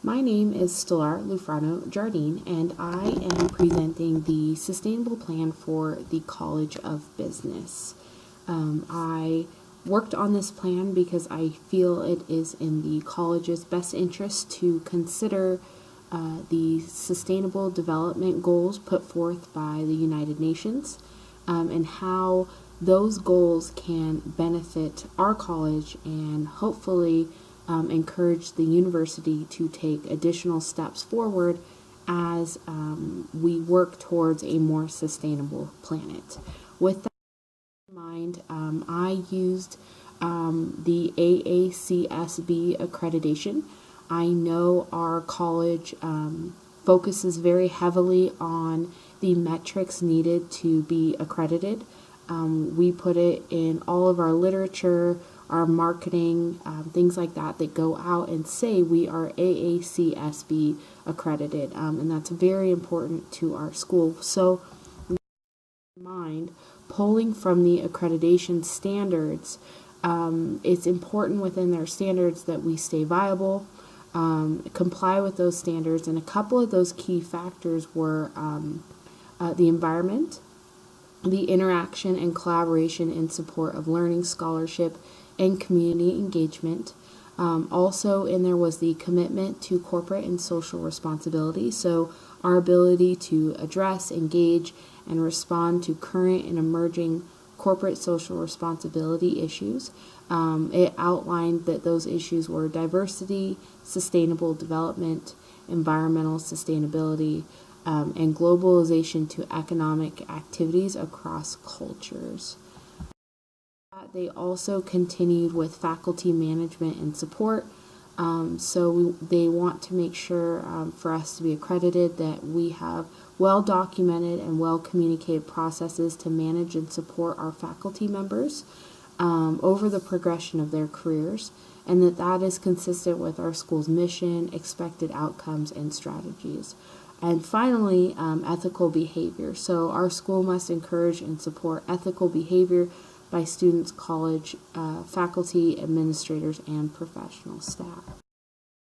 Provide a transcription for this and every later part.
My name is Stellar Lufrano Jardine, and I am presenting the Sustainable Plan for the College of Business. I worked on this plan because I feel it is in the college's best interest to consider the sustainable development goals put forth by the United Nations and how those goals can benefit our college and hopefully encourage the university to take additional steps forward as we work towards a more sustainable planet. With that in mind, I used the AACSB accreditation. I know our college focuses very heavily on the metrics needed to be accredited. We put it in all of our literature, our marketing, things like that go out and say we are AACSB accredited, and that's very important to our school. So, in mind, pulling from the accreditation standards, it's important within their standards that we stay viable, comply with those standards, and a couple of those key factors were the environment, the interaction and collaboration in support of learning, scholarship, and community engagement. Also in there was the commitment to corporate and social responsibility, so our ability to address, engage, and respond to current and emerging corporate social responsibility issues. It outlined that those issues were diversity, sustainable development, environmental sustainability, and globalization to economic activities across cultures. They also continued with faculty management and support. They want to make sure for us to be accredited that we have well documented and well communicated processes to manage and support our faculty members over the progression of their careers, and that is consistent with our school's mission, expected outcomes, and strategies. And finally, ethical behavior. So our school must encourage and support ethical behavior by students, college, faculty, administrators, and professional staff.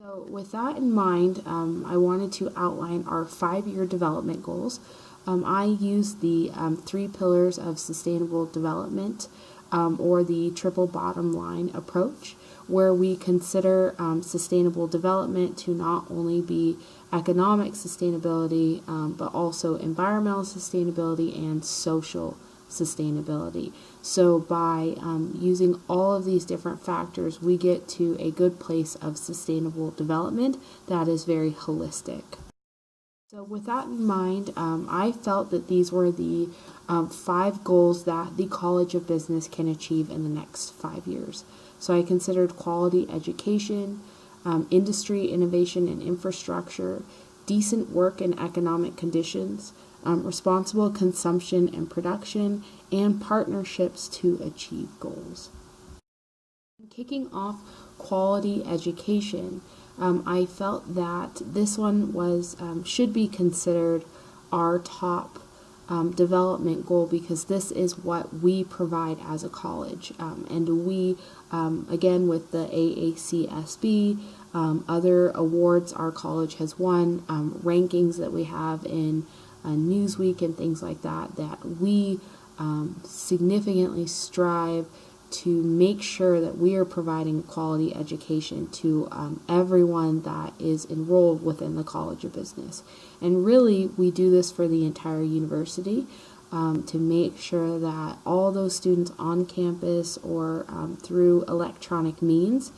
So with that in mind, I wanted to outline our 5-year development goals. I used the 3 pillars of sustainable development, or the triple bottom line approach, where we consider sustainable development to not only be economic sustainability, but also environmental sustainability and social sustainability. So by using all of these different factors, we get to a good place of sustainable development that is very holistic. So with that in mind, I felt that these were the 5 goals that the College of Business can achieve in the next 5 years. So I considered quality education, industry, innovation, and infrastructure, decent work and economic conditions, responsible consumption and production, and partnerships to achieve goals. Kicking off quality education, I felt that this one should be considered our top development goal because this is what we provide as a college. And we, again, with the AACSB, other awards our college has won, rankings that we have in Newsweek and things like that, that we significantly strive to make sure that we are providing quality education to everyone that is enrolled within the College of Business. And really, we do this for the entire university to make sure that all those students on campus or through electronic means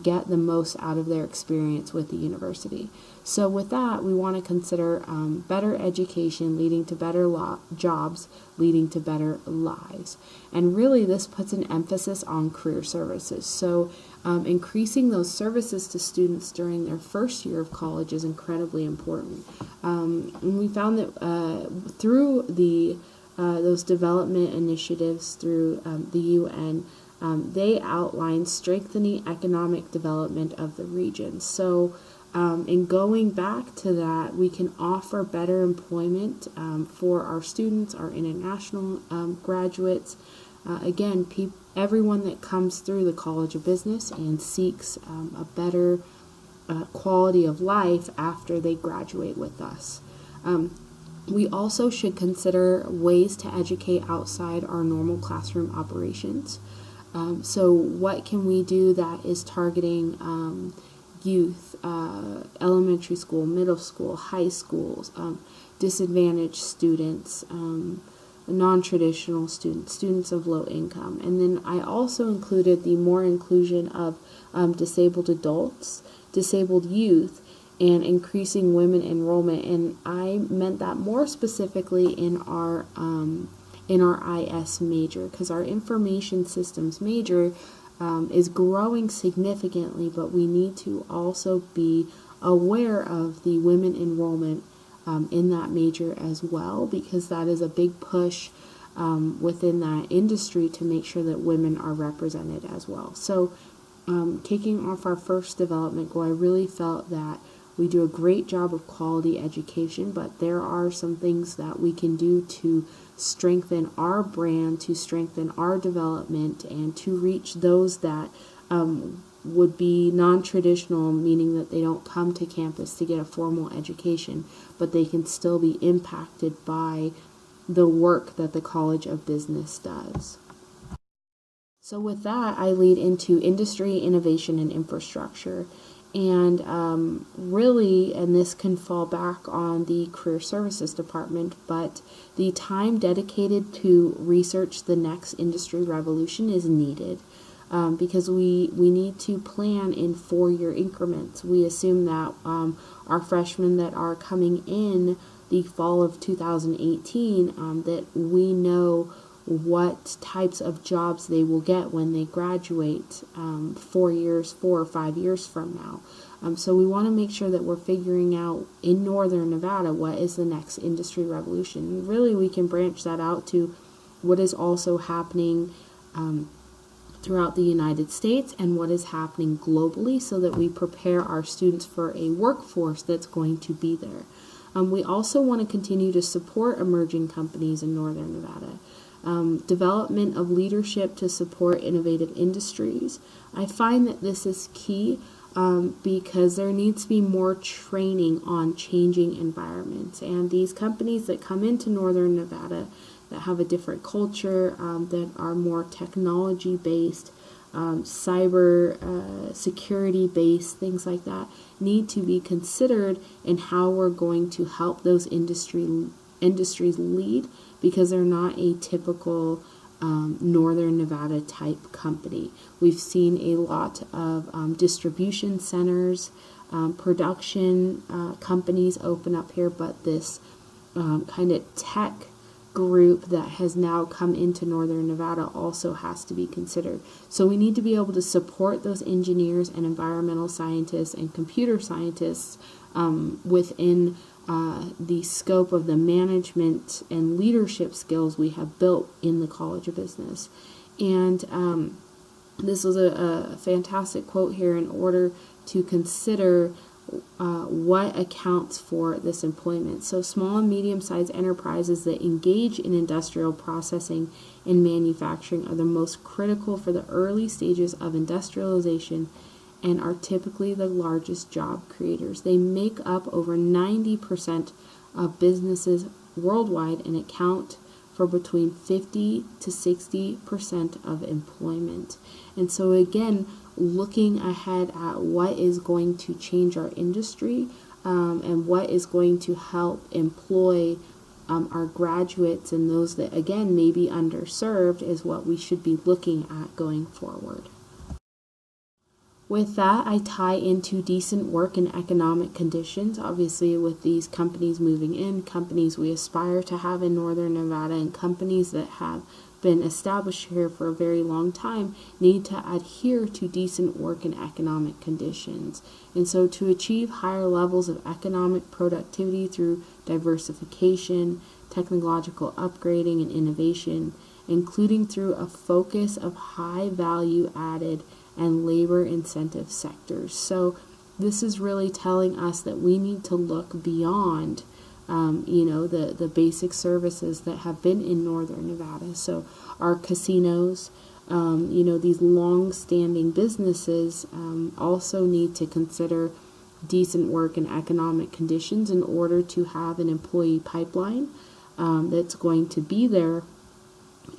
get the most out of their experience with the university. So with that, we want to consider better education leading to better jobs, leading to better lives. And really, this puts an emphasis on career services. So increasing those services to students during their first year of college is incredibly important. And we found that through those development initiatives through the UN, they outline strengthening economic development of the region. So in going back to that, we can offer better employment for our students, our international graduates. Again, everyone that comes through the College of Business and seeks a better quality of life after they graduate with us. We also should consider ways to educate outside our normal classroom operations. So what can we do that is targeting youth, elementary school, middle school, high schools, disadvantaged students, non-traditional students, students of low income. And then I also included the more inclusion of disabled adults, disabled youth, and increasing women enrollment. And I meant that more specifically in our IS major, because our information systems major is growing significantly, but we need to also be aware of the women enrollment in that major as well, because that is a big push within that industry to make sure that women are represented as well. So kicking off our first development goal, I really felt that we do a great job of quality education, but there are some things that we can do to strengthen our brand, to strengthen our development, and to reach those that would be non-traditional, meaning that they don't come to campus to get a formal education, but they can still be impacted by the work that the College of Business does. So with that, I lead into industry, innovation, and infrastructure. And really, and this can fall back on the Career Services Department, but the time dedicated to research the next industry revolution is needed because we need to plan in 4-year increments. We assume that our freshmen that are coming in the fall of 2018, that we know what types of jobs they will get when they graduate 4 or 5 years from now. So we want to make sure that we're figuring out in Northern Nevada what is the next industry revolution. Really, we can branch that out to what is also happening throughout the United States and what is happening globally, so that we prepare our students for a workforce that's going to be there. We also want to continue to support emerging companies in Northern Nevada. Development of leadership to support innovative industries. I find that this is key because there needs to be more training on changing environments. And these companies that come into Northern Nevada that have a different culture, that are more technology-based, cyber security based, things like that, need to be considered in how we're going to help those industries lead, because they're not a typical Northern Nevada type company. We've seen a lot of distribution centers, production companies open up here, but this kind of tech group that has now come into Northern Nevada also has to be considered. So we need to be able to support those engineers and environmental scientists and computer scientists within the scope of the management and leadership skills we have built in the College of Business. And this was a fantastic quote here in order to consider what accounts for this employment. So small and medium-sized enterprises that engage in industrial processing and manufacturing are the most critical for the early stages of industrialization and are typically the largest job creators. They make up over 90% of businesses worldwide and account for between 50 to 60% of employment. And so again, looking ahead at what is going to change our industry and what is going to help employ our graduates and those that, again, may be underserved is what we should be looking at going forward. With that, I tie into decent work and economic conditions. Obviously, with these companies moving in, companies we aspire to have in Northern Nevada, and companies that have been established here for a very long time need to adhere to decent work and economic conditions. And so to achieve higher levels of economic productivity through diversification, technological upgrading, and innovation, including through a focus of high value added and labor incentive sectors. So this is really telling us that we need to look beyond the basic services that have been in Northern Nevada. So our casinos, these long-standing businesses also need to consider decent work and economic conditions in order to have an employee pipeline that's going to be there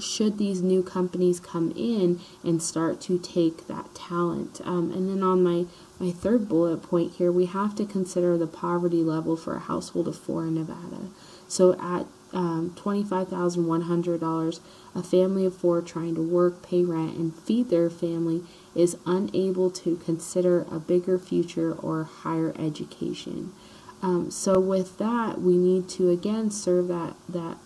should these new companies come in and start to take that talent. And then on my third bullet point here, we have to consider the poverty level for a household of 4 in Nevada. So at $25,100, a family of 4 trying to work, pay rent, and feed their family is unable to consider a bigger future or higher education. So with that, we need to again serve that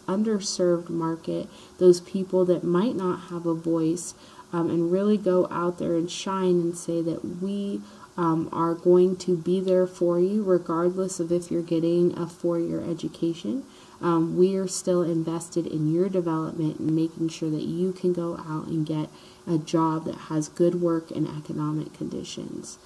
underserved market, those people that might not have a voice, and really go out there and shine and say that we are going to be there for you regardless of if you're getting a 4-year education. We are still invested in your development and making sure that you can go out and get a job that has good work and economic conditions.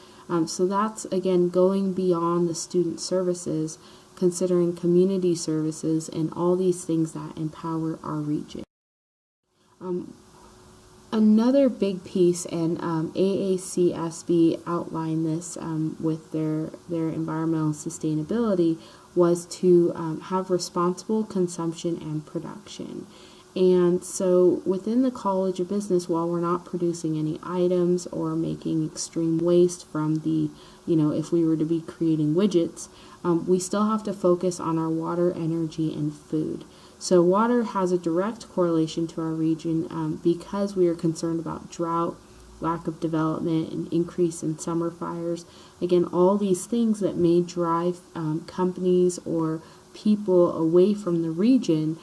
So that's, again, going beyond the student services, considering community services and all these things that empower our region. Another big piece, and AACSB outlined this with their environmental sustainability, was to have responsible consumption and production. And so within the College of Business, while we're not producing any items or making extreme waste from the, if we were to be creating widgets, we still have to focus on our water, energy, and food. So water has a direct correlation to our region because we are concerned about drought, lack of development, and increase in summer fires. Again, all these things that may drive companies or people away from the region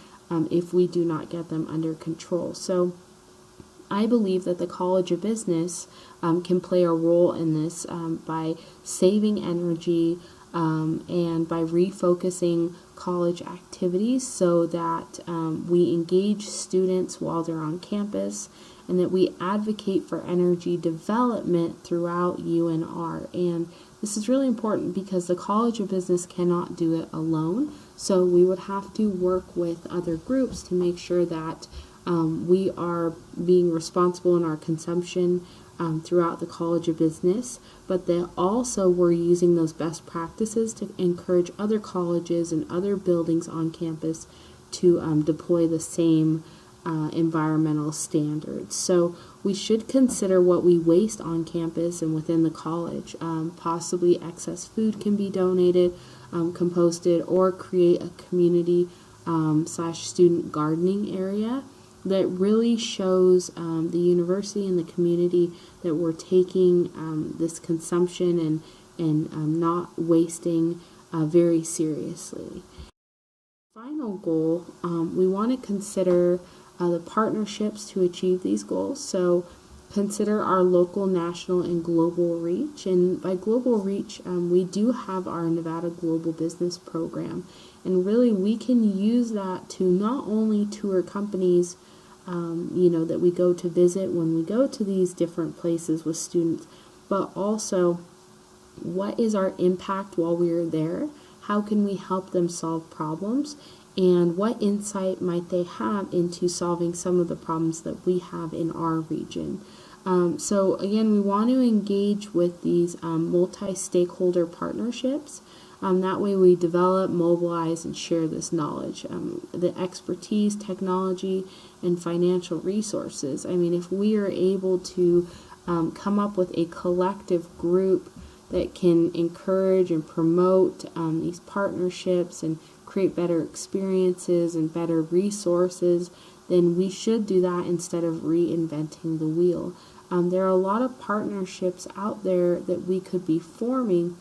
if we do not get them under control. So I believe that the College of Business can play a role in this by saving energy and by refocusing college activities so that we engage students while they're on campus and that we advocate for energy development throughout UNR. And this is really important because the College of Business cannot do it alone. So we would have to work with other groups to make sure that we are being responsible in our consumption throughout the College of Business, but that also we're using those best practices to encourage other colleges and other buildings on campus to deploy the same environmental standards. So we should consider what we waste on campus and within the college. Possibly excess food can be donated, composted, or create a community / student gardening area that really shows the university and the community that we're taking this consumption and not wasting very seriously. Final goal, we want to consider the partnerships to achieve these goals. So consider our local, national, and global reach. And by global reach, we do have our Nevada Global Business Program. And really, we can use that to not only tour companies that we go to visit when we go to these different places with students, but also what is our impact while we are there? How can we help them solve problems? And what insight might they have into solving some of the problems that we have in our region? So again, we want to engage with these multi-stakeholder partnerships. That way we develop, mobilize, and share this knowledge, the expertise, technology, and financial resources. I mean, if we are able to come up with a collective group that can encourage and promote these partnerships and create better experiences and better resources, then we should do that instead of reinventing the wheel. There are a lot of partnerships out there that we could be forming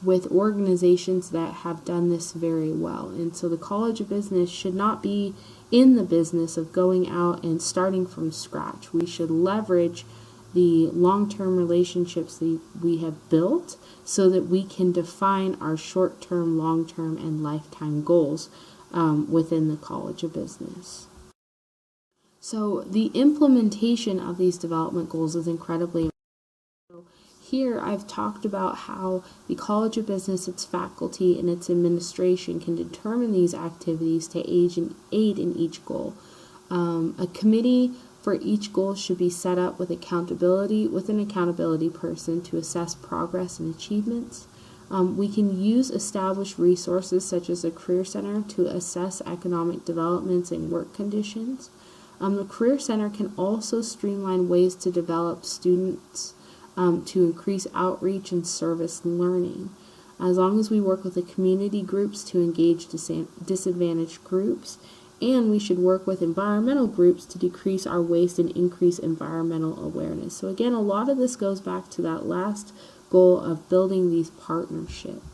with organizations that have done this very well. And so the College of Business should not be in the business of going out and starting from scratch. We should leverage the long-term relationships that we have built so that we can define our short-term, long-term, and lifetime goals within the College of Business. So the implementation of these development goals is incredibly important. Here I've talked about how the College of Business, its faculty, and its administration can determine these activities to aid in each goal. A committee for each goal should be set up with an accountability person to assess progress and achievements. We can use established resources such as a Career Center to assess economic developments and work conditions. The Career Center can also streamline ways to develop students to increase outreach and service learning. As long as we work with the community groups to engage disadvantaged groups, and we should work with environmental groups to decrease our waste and increase environmental awareness. So again, a lot of this goes back to that last goal of building these partnerships.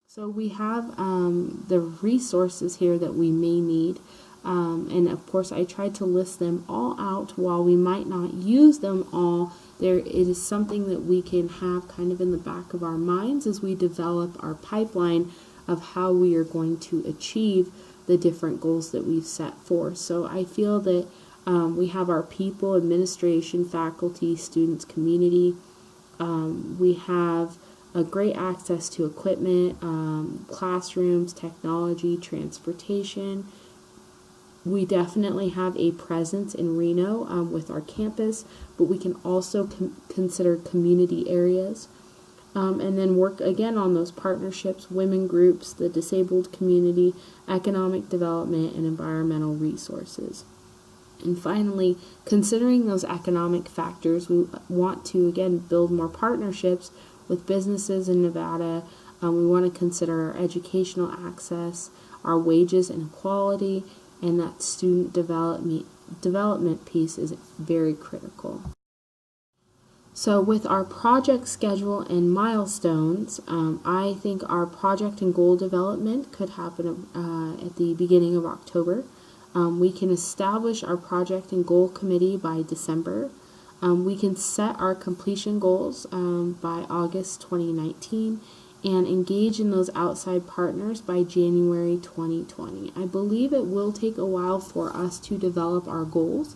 So we have the resources here that we may need. And of course, I tried to list them all out. While we might not use them all, it is something that we can have kind of in the back of our minds as we develop our pipeline of how we are going to achieve the different goals that we've set forth. So I feel that we have our people, administration, faculty, students, community. We have a great access to equipment, classrooms, technology, transportation. We definitely have a presence in Reno with our campus, but we can also consider community areas. And then work again on those partnerships, women groups, the disabled community, economic development, and environmental resources. And finally, considering those economic factors, we want to again build more partnerships with businesses in Nevada. We want to consider our educational access, our wages and equality, and that student development piece is very critical. So with our project schedule and milestones, I think our project and goal development could happen at the beginning of October. We can establish our project and goal committee by December. We can set our completion goals by August 2019 and engage in those outside partners by January 2020. I believe it will take a while for us to develop our goals.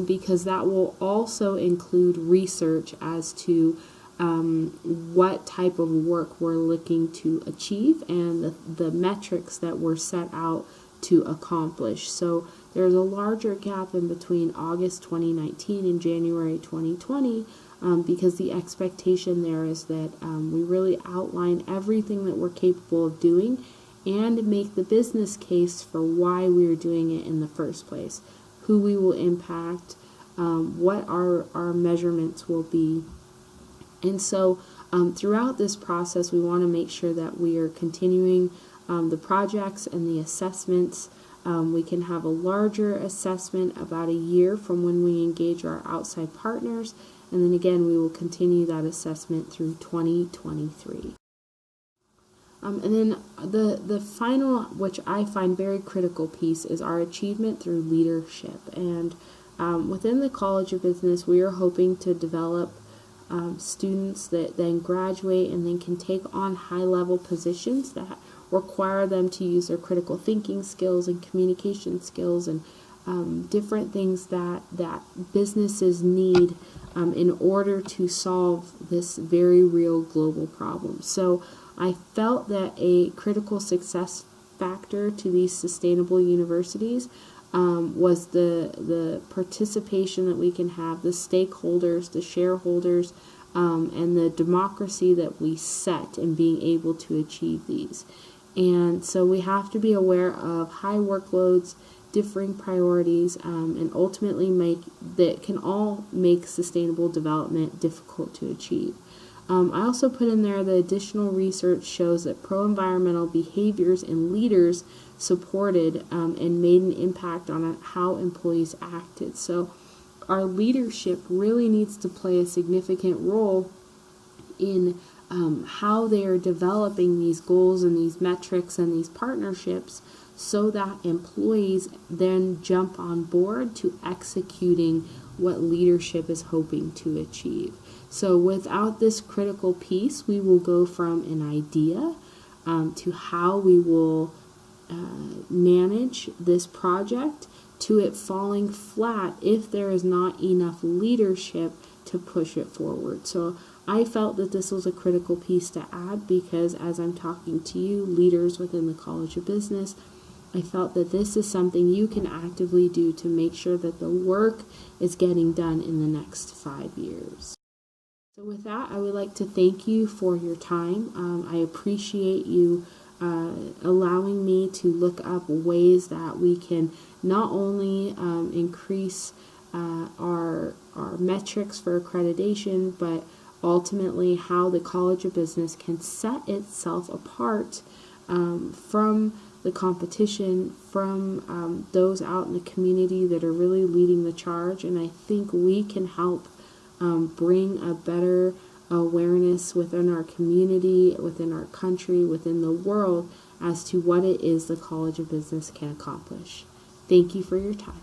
Because that will also include research as to what type of work we're looking to achieve and the metrics that we're set out to accomplish. So there's a larger gap in between August 2019 and January 2020 because the expectation there is that we really outline everything that we're capable of doing and make the business case for why we're doing it in the first place, who we will impact, what our measurements will be. And so throughout this process, we want to make sure that we are continuing the projects and the assessments. We can have a larger assessment about a year from when we engage our outside partners, and then again, we will continue that assessment through 2023. And then the final, which I find very critical piece, is our achievement through leadership. And within the College of Business, we are hoping to develop students that then graduate and then can take on high-level positions that require them to use their critical thinking skills and communication skills and different things that businesses need in order to solve this very real global problem. So I felt that a critical success factor to these sustainable universities was the participation that we can have, the stakeholders, the shareholders, and the democracy that we set in being able to achieve these. And so we have to be aware of high workloads, differing priorities, and ultimately that can all make sustainable development difficult to achieve. I also put in there the additional research shows that pro-environmental behaviors in leaders supported and made an impact on how employees acted. So our leadership really needs to play a significant role in how they are developing these goals and these metrics and these partnerships so that employees then jump on board to executing what leadership is hoping to achieve. So without this critical piece, we will go from an idea to how we will manage this project to it falling flat if there is not enough leadership to push it forward. So I felt that this was a critical piece to add because as I'm talking to you, leaders within the College of Business, I felt that this is something you can actively do to make sure that the work is getting done in the next 5 years. So with that, I would like to thank you for your time. I appreciate you allowing me to look up ways that we can not only increase our metrics for accreditation, but ultimately how the College of Business can set itself apart from the competition, from those out in the community that are really leading the charge. And I think we can help bring a better awareness within our community, within our country, within the world as to what it is the College of Business can accomplish. Thank you for your time.